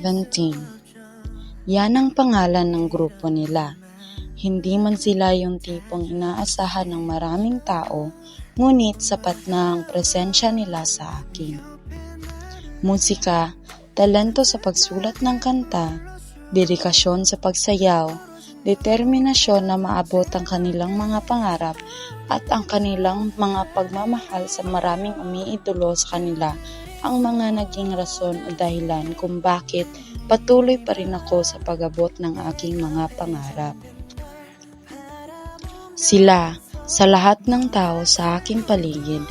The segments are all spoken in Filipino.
17. Yan ang pangalan ng grupo nila. Hindi man sila yung tipong inaasahan ng maraming tao, ngunit sapat na ang presensya nila sa akin. Musika, talento sa pagsulat ng kanta, dedikasyon sa pagsayaw, determinasyon na maabot ang kanilang mga pangarap at ang kanilang mga pagmamahal sa maraming umiidolo sa kanila ang mga naging rason o dahilan kung bakit patuloy pa rin ako sa pag-abot ng aking mga pangarap. Sila, sa lahat ng tao sa aking paligid,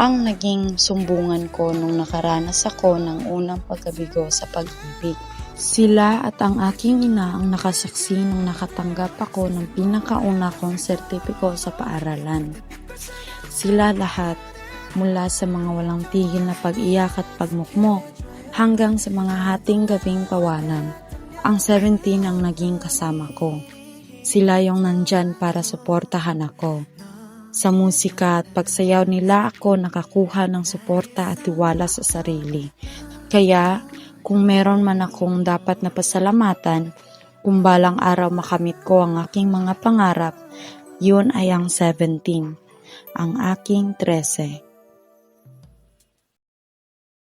ang naging sumbungan ko nung nakaranas ako ng unang pagkabigo sa pag-ibig. Sila at ang aking ina ang nakasaksi nung nakatanggap ako ng pinakauna kong sertipiko sa paaralan. Sila lahat, mula sa mga walang tigil na pag-iyak at pagmukmok, hanggang sa mga hating gabing tawanan, ang 17 ang naging kasama ko. Sila yung nandyan para suportahan ako. Sa musika at pagsayaw nila ako nakakuha ng suporta at tiwala sa sarili. Kaya, kung meron man akong dapat na pasalamatan, kung balang araw makamit ko ang aking mga pangarap, yun ay ang 17, ang aking 13.